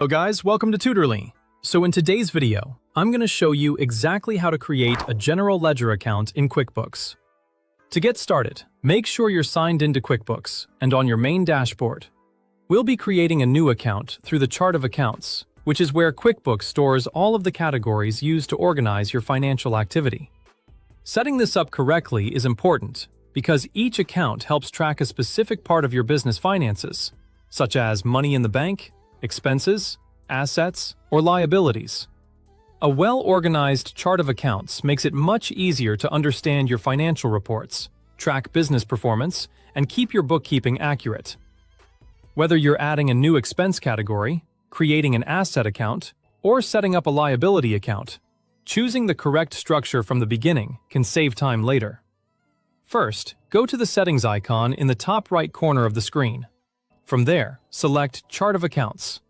Hello guys, welcome to Tutorly. So in today's video, I'm going to show you exactly how to create a general ledger account in QuickBooks. To get started, make sure you're signed into QuickBooks and on your main dashboard. We'll be creating a new account through the chart of accounts, which is where QuickBooks stores all of the categories used to organize your financial activity. Setting this up correctly is important because each account helps track a specific part of your business finances, such as money in the bank, expenses, assets, or liabilities. A well-organized chart of accounts makes it much easier to understand your financial reports, track business performance, and keep your bookkeeping accurate. Whether you're adding a new expense category, creating an asset account, or setting up a liability account, choosing the correct structure from the beginning can save time later. First, go to the settings icon in the top right corner of the screen. From there, select Chart of Accounts.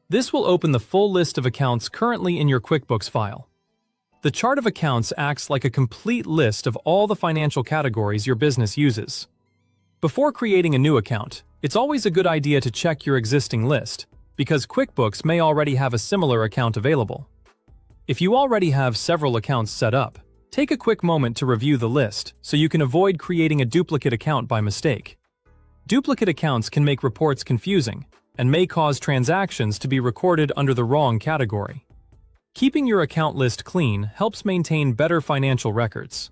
This will open the full list of accounts currently in your QuickBooks file. The Chart of Accounts acts like a complete list of all the financial categories your business uses. Before creating a new account, it's always a good idea to check your existing list, because QuickBooks may already have a similar account available. If you already have several accounts set up, take a quick moment to review the list so you can avoid creating a duplicate account by mistake. Duplicate accounts can make reports confusing and may cause transactions to be recorded under the wrong category. Keeping your account list clean helps maintain better financial records.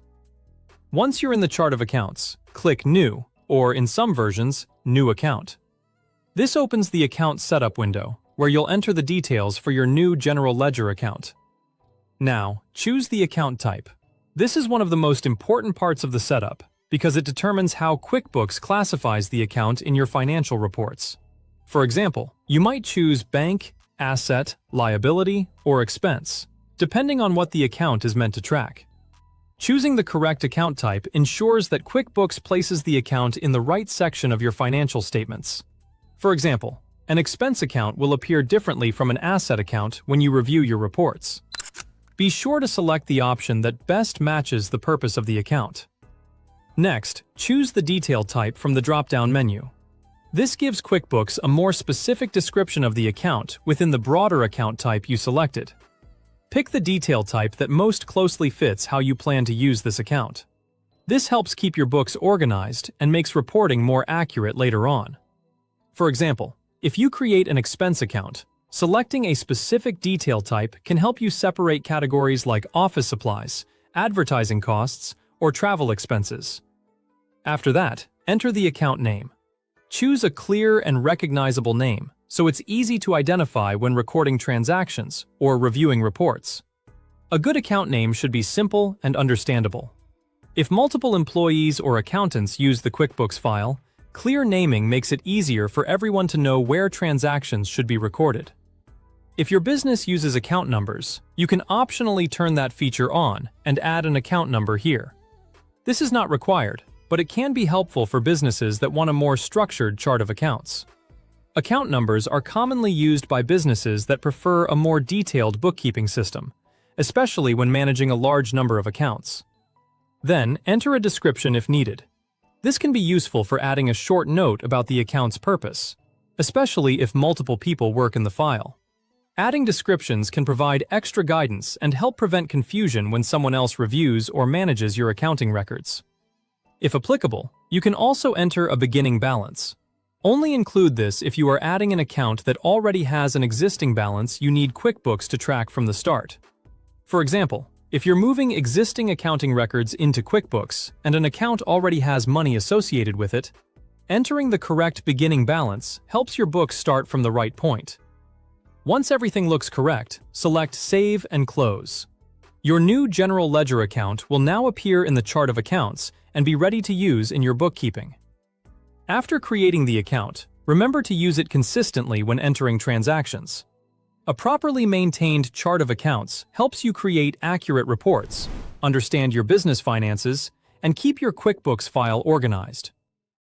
Once you're in the chart of accounts, click New, or in some versions, New Account. This opens the account setup window, where you'll enter the details for your new general ledger account. Now, choose the account type. This is one of the most important parts of the setup, because it determines how QuickBooks classifies the account in your financial reports. For example, you might choose bank, asset, liability, or expense, depending on what the account is meant to track. Choosing the correct account type ensures that QuickBooks places the account in the right section of your financial statements. For example, an expense account will appear differently from an asset account when you review your reports. Be sure to select the option that best matches the purpose of the account. Next, choose the detail type from the drop-down menu. This gives QuickBooks a more specific description of the account within the broader account type you selected. Pick the detail type that most closely fits how you plan to use this account. This helps keep your books organized and makes reporting more accurate later on. For example, if you create an expense account, selecting a specific detail type can help you separate categories like office supplies, advertising costs, or travel expenses. After that, enter the account name. Choose a clear and recognizable name so it's easy to identify when recording transactions or reviewing reports. A good account name should be simple and understandable. If multiple employees or accountants use the QuickBooks file, clear naming makes it easier for everyone to know where transactions should be recorded. If your business uses account numbers, you can optionally turn that feature on and add an account number here. This is not required, but it can be helpful for businesses that want a more structured chart of accounts. Account numbers are commonly used by businesses that prefer a more detailed bookkeeping system, especially when managing a large number of accounts. Then, enter a description if needed. This can be useful for adding a short note about the account's purpose, especially if multiple people work in the file. Adding descriptions can provide extra guidance and help prevent confusion when someone else reviews or manages your accounting records. If applicable, you can also enter a beginning balance. Only include this if you are adding an account that already has an existing balance you need QuickBooks to track from the start. For example, if you're moving existing accounting records into QuickBooks and an account already has money associated with it, entering the correct beginning balance helps your books start from the right point. Once everything looks correct, select Save and Close. Your new general ledger account will now appear in the chart of accounts and be ready to use in your bookkeeping. After creating the account, remember to use it consistently when entering transactions. A properly maintained chart of accounts helps you create accurate reports, understand your business finances, and keep your QuickBooks file organized.